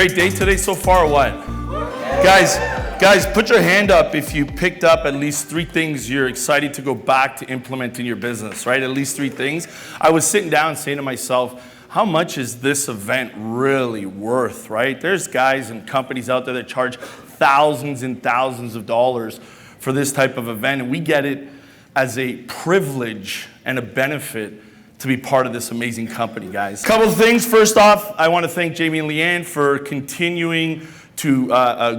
Great day today so far or what? Guys, put your hand up if you picked up at least 3 things you're excited to go back to implement in your business, right? At least 3 things. I was sitting down saying to myself, how much is this event really worth, right? There's guys and companies out there that charge thousands and thousands of dollars for this type of event, and we get it as a privilege and a benefit to be part of this amazing company, guys. Couple of things. First off, I want to thank Jamie and Leanne for continuing to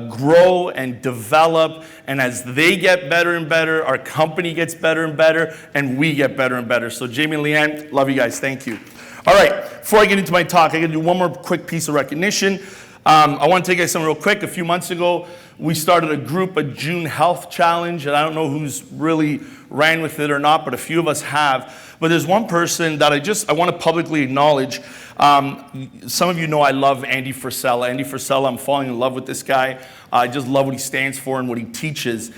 grow and develop, and as they get better and better, our company gets better and better, and we get better and better. So Jamie and Leanne, love you guys. Thank you. All right, before I get into my talk, I got to do one more quick piece of recognition. I want to tell you guys something real quick. A few months ago, we started a June Health Challenge, and I don't know who's really ran with it or not, but a few of us have. But there's one person that I want to publicly acknowledge. Some of you know I love Andy Frisella. Andy Frisella, I'm falling in love with this guy. I just love what he stands for and what he teaches.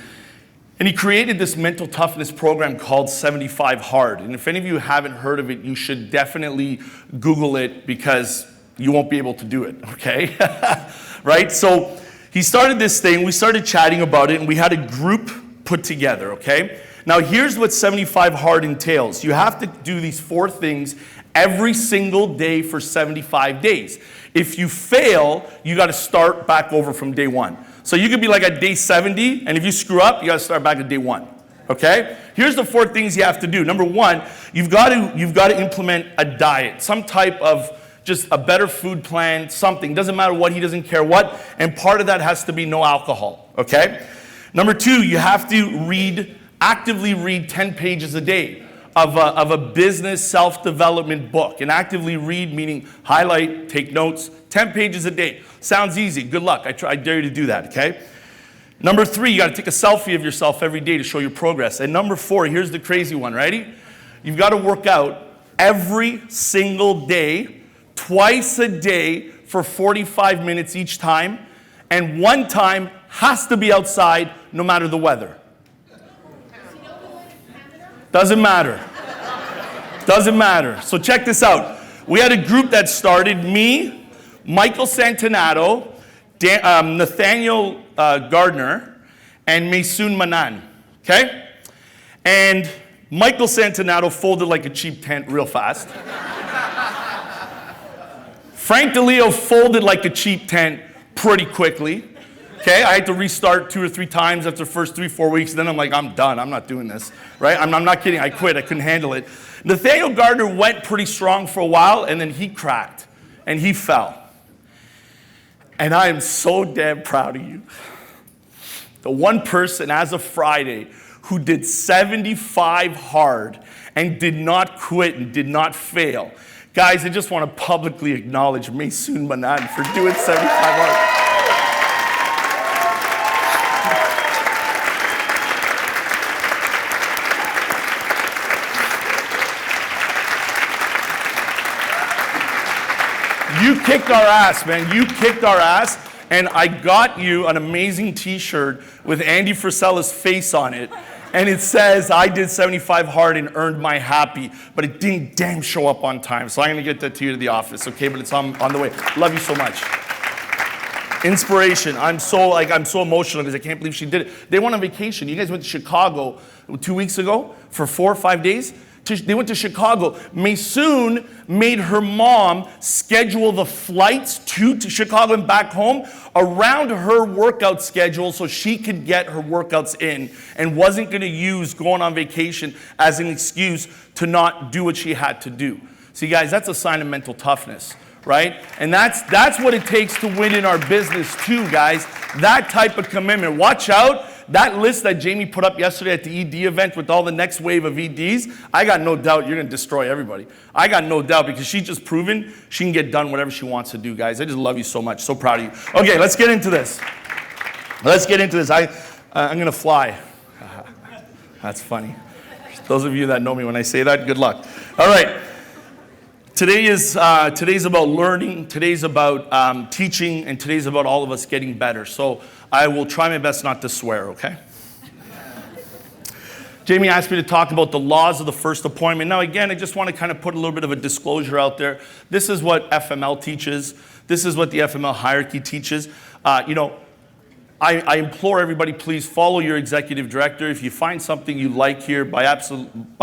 And he created this mental toughness program called 75 Hard. And if any of you haven't heard of it, you should definitely Google it because you won't be able to do it, okay? Right? So he started this thing, we started chatting about it, and we had a group put together, okay? Now here's what 75 Hard entails. You have to do these 4 things every single day for 75 days. If you fail, you got to start back over from day 1. So you could be like at day 70, and if you screw up, you got to start back at day 1. Okay? Here's the 4 things you have to do. Number 1, you've got to implement a diet, some type of just a better food plan, something. Doesn't matter what, he doesn't care what, and part of that has to be no alcohol. Okay? Number 2, you have to actively read 10 pages a day of a business self-development book. And actively read meaning highlight, take notes, 10 pages a day. Sounds easy. Good luck. I dare you to do that, okay? Number 3, you got to take a selfie of yourself every day to show your progress. And number 4, here's the crazy one. Ready? You've got to work out every single day, twice a day for 45 minutes each time. And one time has to be outside no matter the weather. Doesn't matter. Doesn't matter. So check this out. We had a group that started, me, Michael Santanato, Nathaniel Gardner, and Maysoon Manan. Okay? And Michael Santanato folded like a cheap tent real fast. Frank DeLeo folded like a cheap tent pretty quickly. Okay, I had to restart 2 or 3 times after the first 3-4 weeks. And then I'm like, I'm done. I'm not doing this. Right? I'm not kidding. I quit. I couldn't handle it. Nathaniel Gardner went pretty strong for a while, and then he cracked, and he fell. And I am so damn proud of you. The one person as of Friday who did 75 hard and did not quit and did not fail. Guys, I just want to publicly acknowledge Maysoon Manan for doing 75 hard. You kicked our ass, man. You kicked our ass. And I got you an amazing t-shirt with Andy Frisella's face on it. And it says, I did 75 hard and earned my happy. But it didn't damn show up on time. So I'm going to get that to you to the office, okay? But it's on the way. Love you so much. Inspiration. I'm so emotional because I can't believe she did it. They went on vacation. You guys went to Chicago 2 weeks ago for 4 or 5 days. They went to Chicago. Maysoon made her mom schedule the flights to Chicago and back home around her workout schedule so she could get her workouts in and wasn't going to use going on vacation as an excuse to not do what she had to do. See, guys, that's a sign of mental toughness, right? And that's what it takes to win in our business too, guys. That type of commitment. Watch out. That list that Jamie put up yesterday at the ED event with all the next wave of EDs, I got no doubt you're going to destroy everybody. I got no doubt because she's just proven she can get done whatever she wants to do, guys. I just love you so much. So proud of you. Okay, let's get into this. I'm going to fly. That's funny. Those of you that know me when I say that, good luck. All right. Today's about learning, today's about teaching, and today's about all of us getting better. So I will try my best not to swear, okay? Jamie asked me to talk about the laws of the first appointment. Now again, I just want to kind of put a little bit of a disclosure out there. This is what FML teaches. This is what the FML hierarchy teaches. I implore everybody, please follow your executive director. If you find something you like here, by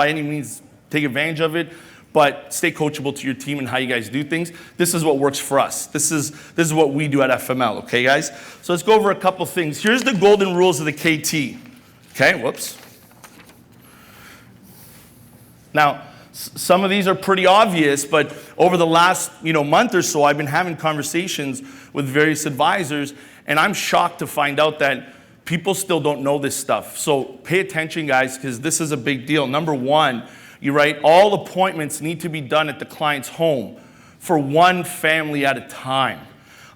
any means, take advantage of it. But stay coachable to your team and how you guys do things. This is what works for us. This is what we do at FML, okay, guys? So let's go over a couple things. Here's the golden rules of the KT. Okay, whoops. Now, some of these are pretty obvious, but over the last month or so, I've been having conversations with various advisors, and I'm shocked to find out that people still don't know this stuff. So pay attention, guys, because this is a big deal. Number one, all appointments need to be done at the client's home for one family at a time.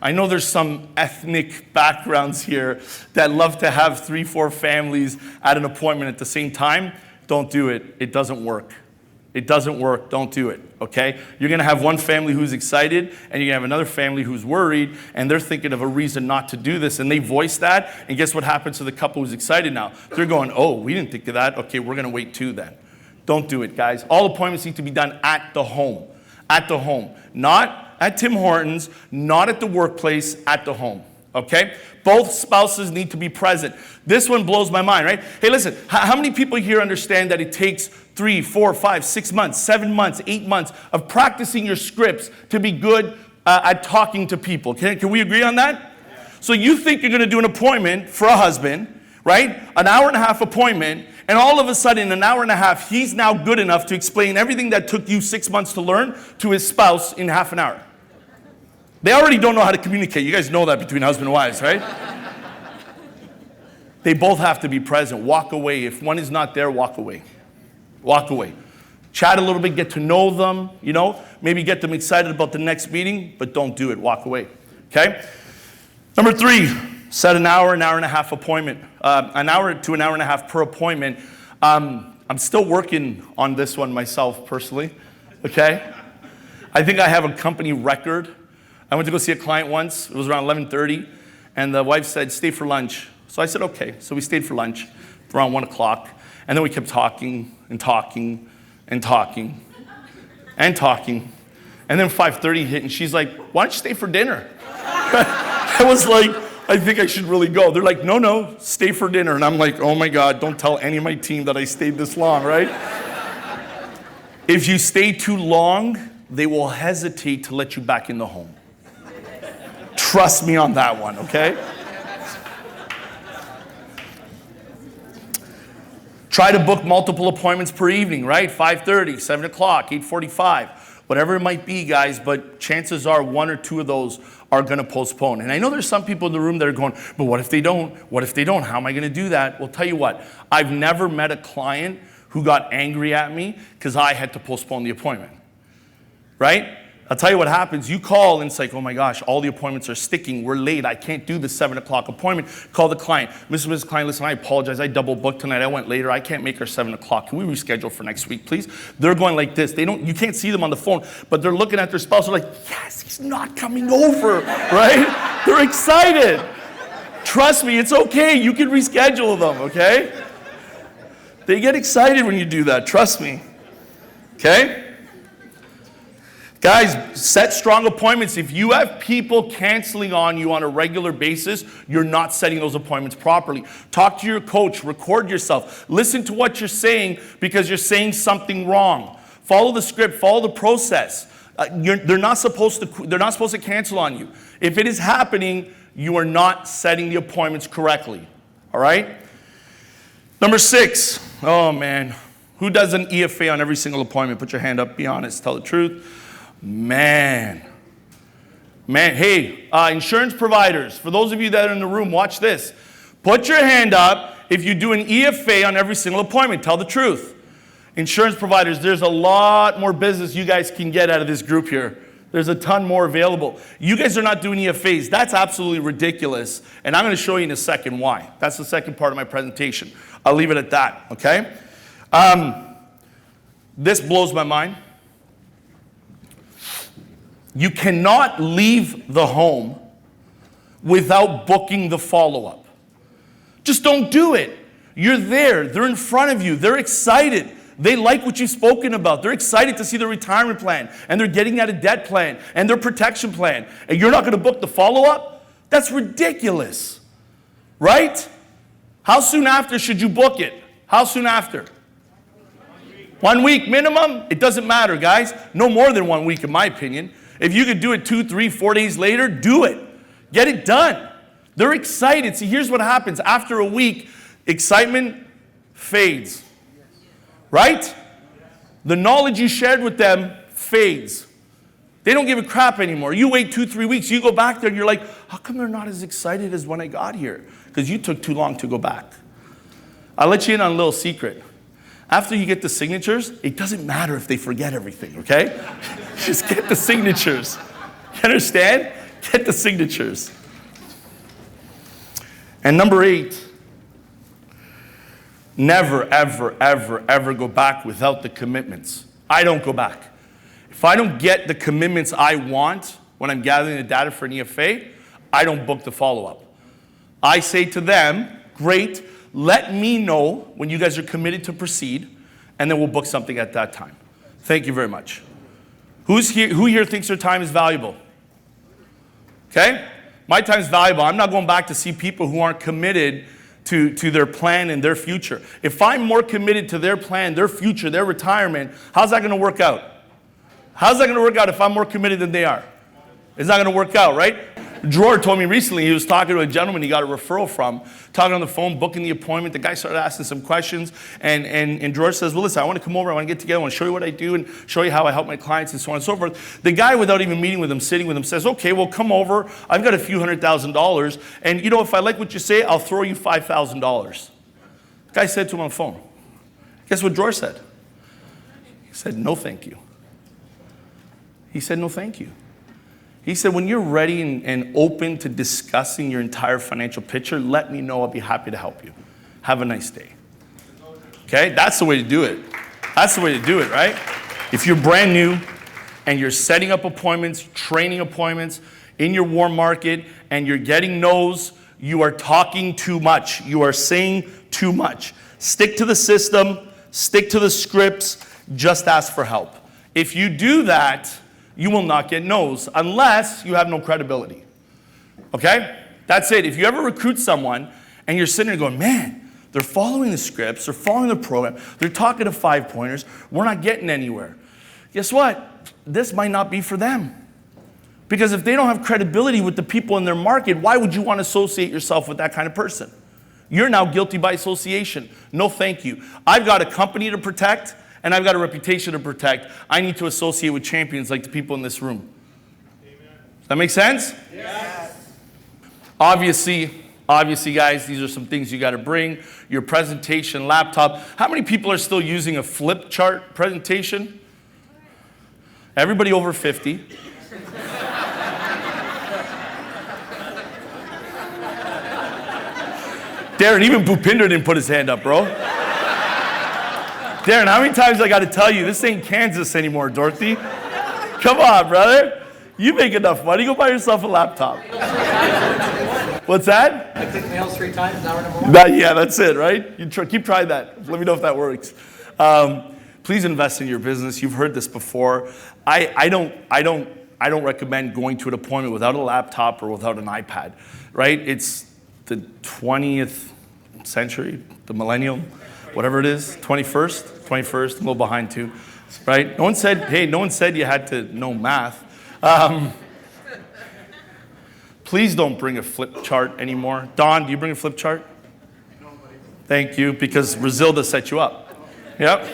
I know there's some ethnic backgrounds here that love to have 3-4 families at an appointment at the same time. Don't do it. It doesn't work. It doesn't work. Don't do it, okay? You're going to have one family who's excited, and you're going to have another family who's worried, and they're thinking of a reason not to do this, and they voice that, and guess what happens to the couple who's excited now? They're going, oh, we didn't think of that. Okay, we're going to wait too then. Don't do it, guys. All appointments need to be done at the home. At the home. Not at Tim Hortons, not at the workplace, at the home. Okay? Both spouses need to be present. This one blows my mind, right? Hey, listen, how many people here understand that it takes 3, 4, 5, 6 months, 7 months, 8 months of practicing your scripts to be good at talking to people? Can we agree on that? Yeah. So you think you're going to do an appointment for a husband, right? An hour and a half appointment, and all of a sudden, in an hour and a half, he's now good enough to explain everything that took you 6 months to learn to his spouse in half an hour. They already don't know how to communicate. You guys know that between husband and wives, right? They both have to be present. Walk away. If one is not there, walk away. Walk away. Chat a little bit, get to know them, maybe get them excited about the next meeting, but don't do it. Walk away, okay? Number 3, set an hour and a half appointment. An hour to an hour and a half per appointment. I'm still working on this one myself personally, okay? I think I have a company record. I went to go see a client once. It was around 11:30, and the wife said, stay for lunch. So I said, okay. So we stayed for lunch around 1 o'clock, and then we kept talking and talking and talking and talking. And then 5:30 hit, and she's like, why don't you stay for dinner? I was like, I think I should really go. They're like, no, stay for dinner. And I'm like, oh my God, don't tell any of my team that I stayed this long, right? If you stay too long, they will hesitate to let you back in the home. Trust me on that one, okay? Try to book multiple appointments per evening, right? 5:30, 7 o'clock, 8:45, whatever it might be, guys, but chances are 1 or 2 of those are going to postpone. And I know there's some people in the room that are going, but what if they don't? What if they don't? How am I going to do that? Well, tell you what, I've never met a client who got angry at me because I had to postpone the appointment, right? I'll tell you what happens. You call and it's like, oh my gosh, all the appointments are sticking. We're late. I can't do the 7 o'clock appointment. Call the client. Mrs. Client, listen, I apologize. I double booked tonight. I went later. I can't make our 7 o'clock. Can we reschedule for next week, please? They're going like this. You can't see them on the phone, but they're looking at their spouse. They're like, yes, he's not coming over, right? They're excited. Trust me, it's okay. You can reschedule them, okay? They get excited when you do that. Trust me, okay? Guys, set strong appointments. If you have people canceling on you on a regular basis, you're not setting those appointments properly. Talk to your coach, record yourself. Listen to what you're saying because you're saying something wrong. Follow the script, follow the process. They're not supposed to cancel on you. If it is happening, you are not setting the appointments correctly. All right? Number 6. Oh man, who does an EFA on every single appointment? Put your hand up, be honest, tell the truth. Man, hey, insurance providers, for those of you that are in the room, watch this. Put your hand up if you do an EFA on every single appointment. Tell the truth. Insurance providers, there's a lot more business you guys can get out of this group here. There's a ton more available. You guys are not doing EFAs. That's absolutely ridiculous. And I'm going to show you in a second why. That's the second part of my presentation. I'll leave it at that, okay? This blows my mind. You cannot leave the home without booking the follow-up. Just don't do it. You're there. They're in front of you. They're excited. They like what you've spoken about. They're excited to see their retirement plan, and they're getting at a debt plan and their protection plan. And you're not going to book the follow-up? That's ridiculous, right? How soon after should you book it? How soon after? 1 week minimum? It doesn't matter, guys. No more than 1 week, in my opinion. If you could do it 2, 3, 4 days later, do it. Get it done. They're excited. See, here's what happens. After a week, excitement fades. Right? The knowledge you shared with them fades. They don't give a crap anymore. You wait 2, 3 weeks, you go back there and you're like, how come they're not as excited as when I got here? Because you took too long to go back. I'll let you in on a little secret. After you get the signatures, it doesn't matter if they forget everything, okay? Just get the signatures. You understand? Get the signatures. And number 8, never, ever, ever, ever go back without the commitments. I don't go back. If I don't get the commitments I want when I'm gathering the data for an EFA, I don't book the follow-up. I say to them, great, let me know when you guys are committed to proceed, and then we'll book something at that time. Thank you very much. Who here thinks their time is valuable? Okay? My time is valuable. I'm not going back to see people who aren't committed to their plan and their future. If I'm more committed to their plan, their future, their retirement, how's that going to work out? How's that going to work out if I'm more committed than they are? It's not going to work out, right? Dror told me recently, he was talking to a gentleman he got a referral from, talking on the phone, booking the appointment. The guy started asking some questions, and Dror says, well, listen, I want to come over, I want to get together, I want to show you what I do and show you how I help my clients and so on and so forth. The guy, without even meeting with him, sitting with him, says, okay, well, come over. I've got a few $100,000, and if I like what you say, I'll throw you $5,000. The guy said to him on the phone, guess what Dror said? He said, no, thank you. He said, no, thank you. He said, when you're ready and open to discussing your entire financial picture, let me know. I'll be happy to help you. Have a nice day. Okay? That's the way to do it. That's the way to do it, right? If you're brand new and you're setting up appointments, training appointments in your warm market, and you're getting no's, you are talking too much. You are saying too much. Stick to the system. Stick to the scripts. Just ask for help. If you do that, you will not get no's unless you have no credibility. Okay? That's it. If you ever recruit someone and you're sitting there going, man, they're following the scripts, they're following the program, they're talking to 5-pointers, we're not getting anywhere. Guess what? This might not be for them. Because if they don't have credibility with the people in their market, why would you want to associate yourself with that kind of person? You're now guilty by association. No, thank you. I've got a company to protect, and I've got a reputation to protect. I need to associate with champions like the people in this room. Amen. Does that make sense? Yes. Obviously, guys, these are some things you got to bring. Your presentation, laptop. How many people are still using a flip chart presentation? Everybody over 50. Darren, even Bhupinder didn't put his hand up, bro. Darren, how many times I got to tell you, this ain't Kansas anymore, Dorothy? Come on, brother. You make enough money. Go buy yourself a laptop. What's that? I click nails 3 times, hour number 1. Yeah, that's it, right? You keep trying that. Let me know if that works. Please invest in your business. You've heard this before. I don't recommend going to an appointment without a laptop or without an iPad, right? It's the 20th century, the millennium. Whatever it is, 21st, I'm a little behind too, right? No one said you had to know math. Please don't bring a flip chart anymore. Don, do you bring a flip chart? Nobody. Thank you, because Brazilda set you up. Yep.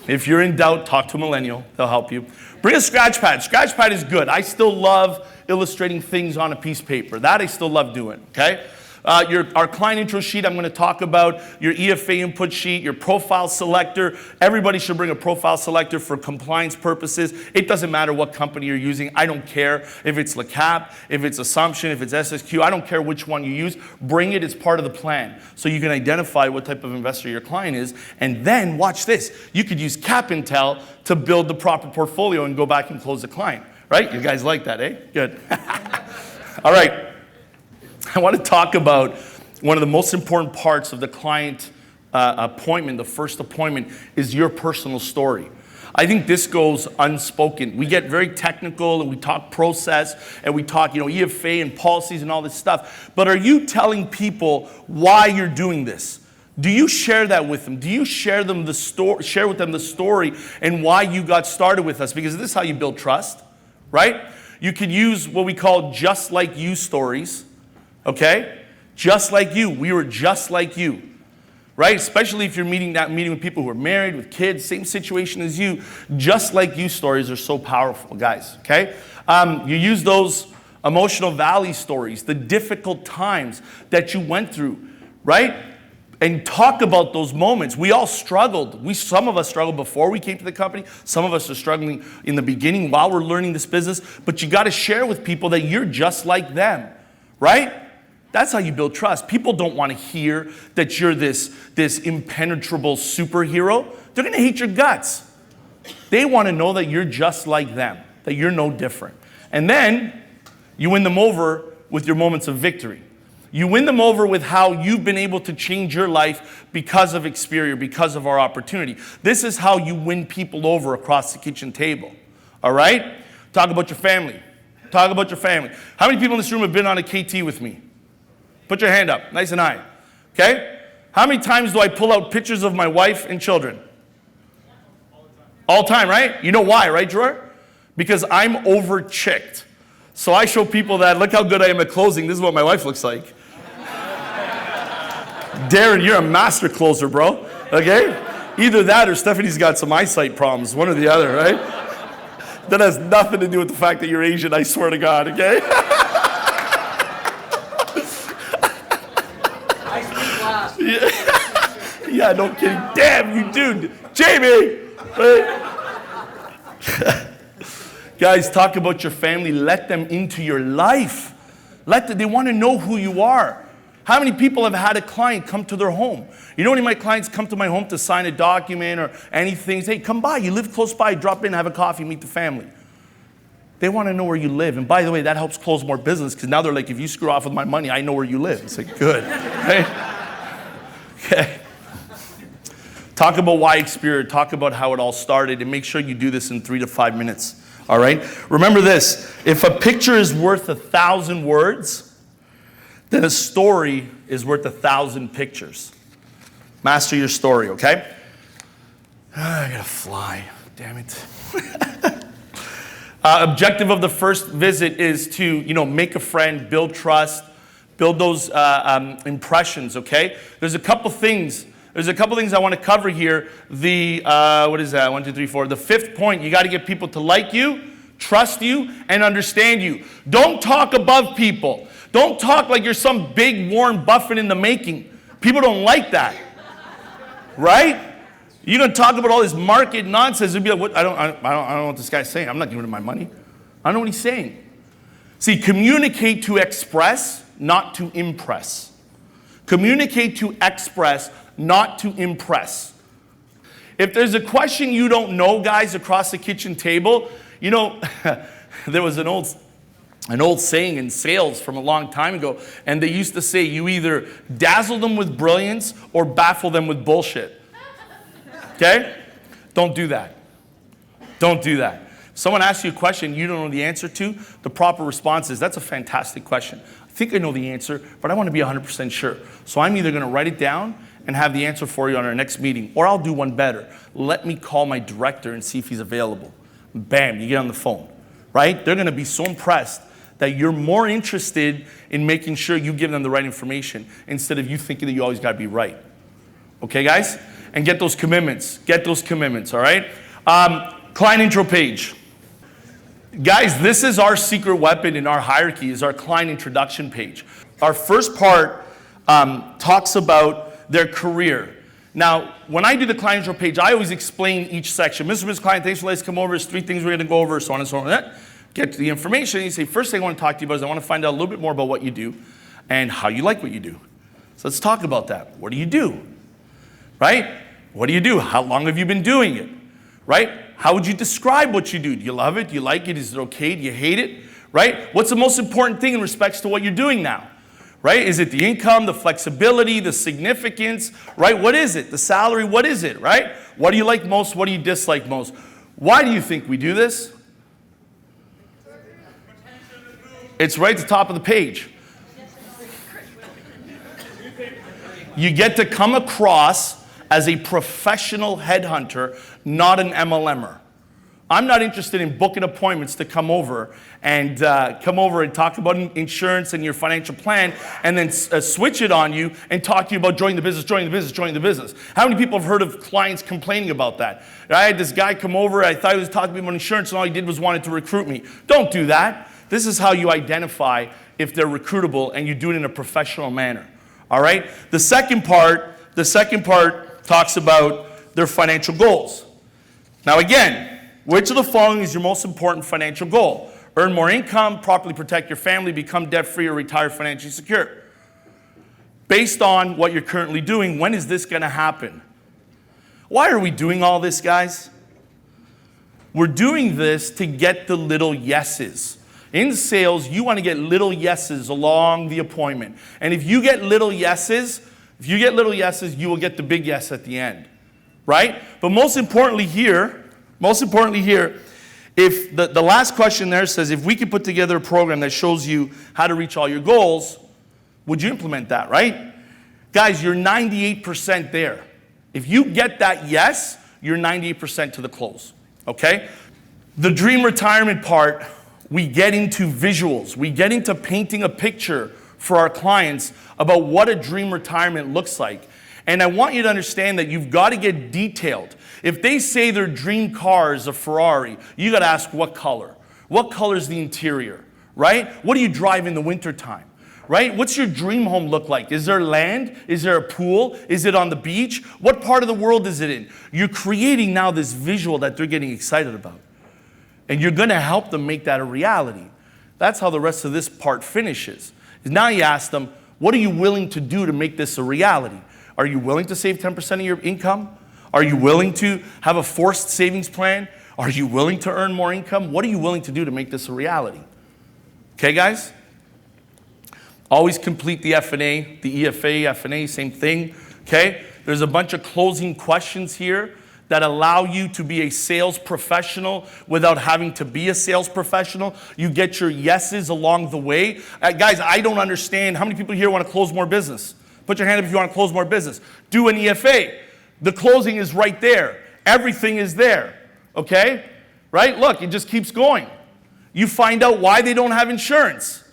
If you're in doubt, talk to a millennial. They'll help you. Bring a scratch pad. Scratch pad is good. I still love illustrating things on a piece of paper. That I still love doing, okay? Our client intro sheet, I'm going to talk about your EFA input sheet, your profile selector. Everybody should bring a profile selector for compliance purposes. It doesn't matter what company you're using. I don't care if it's LeCap, if it's Assumption, if it's SSQ. I don't care which one you use. Bring it as part of the plan so you can identify what type of investor your client is. And then, watch this. You could use Cap Intel to build the proper portfolio and go back and close the client. Right? You guys like that, eh? Good. All right. I want to talk about one of the most important parts of the client appointment, the first appointment, is your personal story. I think this goes unspoken. We get very technical and we talk process and we talk, EFA and policies and all this stuff. But are you telling people why you're doing this? Do you share that with them? Do you share with them the story and why you got started with us? Because this is how you build trust, right? You could use what we call just like you stories, okay? Just like you. We were just like you. Right? Especially if you're meeting with people who are married, with kids, same situation as you. Just like you stories are so powerful, guys, okay? You use those emotional valley stories, the difficult times that you went through, right? And talk about those moments. We all struggled. Some of us struggled before we came to the company. Some of us are struggling in the beginning while we're learning this business. But you got to share with people that you're just like them, right? That's how you build trust. People don't want to hear that you're this impenetrable superhero. They're going to hate your guts. They want to know that you're just like them, that you're no different. And then you win them over with your moments of victory. You win them over with how you've been able to change your life because of Experior, because of our opportunity. This is how you win people over across the kitchen table. All right? Talk about your family. Talk about your family. How many people in this room have been on a KT with me? Put your hand up, nice and high. Okay? How many times do I pull out pictures of my wife and children? All the time, right? You know why, right, Drawer? Because I'm over-chicked. So I show people that, look how good I am at closing. This is what my wife looks like. Darren, you're a master closer, bro. Okay? Either that or Stephanie's got some eyesight problems, one or the other, right? That has nothing to do with the fact that you're Asian, I swear to God, okay? Yeah, no kidding. Damn, you dude. Jamie! Right? Guys, talk about your family. Let them into your life. They want to know who you are. How many people have had a client come to their home? You know, any of my clients come to my home to sign a document or anything. Say, hey, come by. You live close by. Drop in, have a coffee, meet the family. They want to know where you live. And by the way, that helps close more business because now they're like, if you screw off with my money, I know where you live. It's like, good. Right? Okay. Talk about why Experior. Talk about how it all started. And make sure you do this in 3 to 5 minutes. All right? Remember this. If a picture is worth 1,000 words, then a story is worth 1,000 pictures. Master your story, okay? I gotta fly. Damn it. Objective of the first visit is to, make a friend, build trust, build those impressions, okay? There's a couple things I want to cover here. What is that? 1, 2, 3, 4. The fifth point, you got to get people to like you, trust you, and understand you. Don't talk above people. Don't talk like you're some big Warren Buffett in the making. People don't like that, right? You're going to talk about all this market nonsense and be like, what? I don't know what this guy's saying. I'm not giving him my money. I don't know what he's saying. See, communicate to express, not to impress. Communicate to express, not to impress. If there's a question you don't know, guys, across the kitchen table, there was an old saying in sales from a long time ago, and they used to say, you either dazzle them with brilliance or baffle them with bullshit. Okay? Don't do that. Don't do that. If someone asks you a question you don't know the answer to, the proper response is, that's a fantastic question. I think I know the answer, but I want to be 100% sure. So I'm either going to write it down and have the answer for you on our next meeting, or I'll do one better. Let me call my director and see if he's available. Bam, you get on the phone, right? They're going to be so impressed that you're more interested in making sure you give them the right information instead of you thinking that you always got to be right. Okay, guys? And get those commitments. Get those commitments, all right? Client intro page. Guys, this is our secret weapon in our hierarchy, is our client introduction page. Our first part talks about their career. Now, when I do the client intro page, I always explain each section. Mr. and Ms. Client, thanks for letting us come over. There's 3 things we're going to go over, so on and so on. Get to the information. You say, first thing I want to talk to you about is I want to find out a little bit more about what you do and how you like what you do. So let's talk about that. What do you do? Right? What do you do? How long have you been doing it? Right? How would you describe what you do? Do you love it? Do you like it? Is it okay? Do you hate it? Right? What's the most important thing in respects to what you're doing now? right? Is it the income, the flexibility, the significance, right? What is it? The salary, what is it, right? What do you like most? What do you dislike most? Why do you think we do this? It's right at the top of the page. You get to come across as a professional headhunter, not an MLMer. I'm not interested in booking appointments to come over and talk about insurance and your financial plan and then switch it on you and talk to you about joining the business. How many people have heard of clients complaining about that? I had this guy come over, I thought he was talking to me about insurance and all he did was wanted to recruit me. Don't do that. This is how you identify if they're recruitable and you do it in a professional manner. All right? The second part talks about their financial goals. Now again, which of the following is your most important financial goal? Earn more income, properly protect your family, become debt-free, or retire financially secure. Based on what you're currently doing, when is this going to happen? Why are we doing all this, guys? We're doing this to get the little yeses. In sales, you want to get little yeses along the appointment. And if you get little yeses, you will get the big yes at the end, right? But most importantly here, if the last question there says, if we could put together a program that shows you how to reach all your goals, would you implement that, right? Guys, you're 98% there. If you get that yes, you're 98% to the close, okay? The dream retirement part, we get into visuals. We get into painting a picture for our clients about what a dream retirement looks like. And I want you to understand that you've got to get detailed. If they say their dream car is a Ferrari, you got to ask what color. What color is the interior, right? What do you drive in the wintertime, right? What's your dream home look like? Is there land? Is there a pool? Is it on the beach? What part of the world is it in? You're creating now this visual that they're getting excited about. And you're going to help them make that a reality. That's how the rest of this part finishes. Now you ask them, what are you willing to do to make this a reality? Are you willing to save 10% of your income? Are you willing to have a forced savings plan? Are you willing to earn more income? What are you willing to do to make this a reality? Okay, guys? Always complete the F&A, the EFA, F&A, same thing. Okay? There's a bunch of closing questions here that allow you to be a sales professional without having to be a sales professional. You get your yeses along the way. Guys, I don't understand. How many people here want to close more business? Put your hand up if you want to close more business. Do an EFA. The closing is right there. Everything is there. Okay? Right? Look, it just keeps going. You find out why they don't have insurance.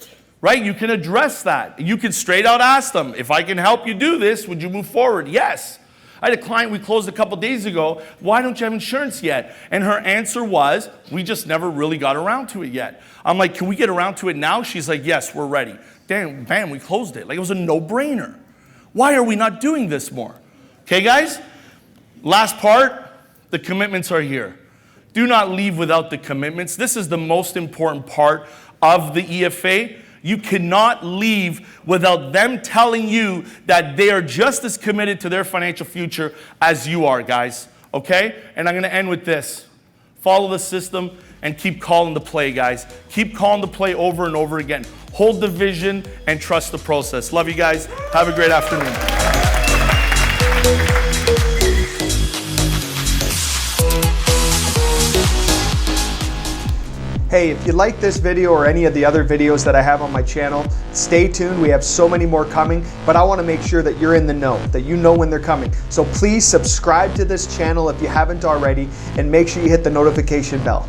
Right? You can address that. You can straight out ask them, if I can help you do this, would you move forward? Yes. I had a client we closed a couple days ago. Why don't you have insurance yet? And her answer was, we just never really got around to it yet. I'm like, can we get around to it now? She's like, yes, we're ready. Damn, bam, we closed it. Like it was a no-brainer. Why are we not doing this more? Okay, guys? Last part, the commitments are here. Do not leave without the commitments. This is the most important part of the EFA. You cannot leave without them telling you that they are just as committed to their financial future as you are, guys. Okay? And I'm going to end with this. Follow the system and keep calling the play, guys. Keep calling the play over and over again. Hold the vision and trust the process. Love you guys. Have a great afternoon. Hey, if you like this video or any of the other videos that I have on my channel, stay tuned. We have so many more coming, but I want to make sure that you're in the know, that you know when they're coming. So please subscribe to this channel if you haven't already, and make sure you hit the notification bell.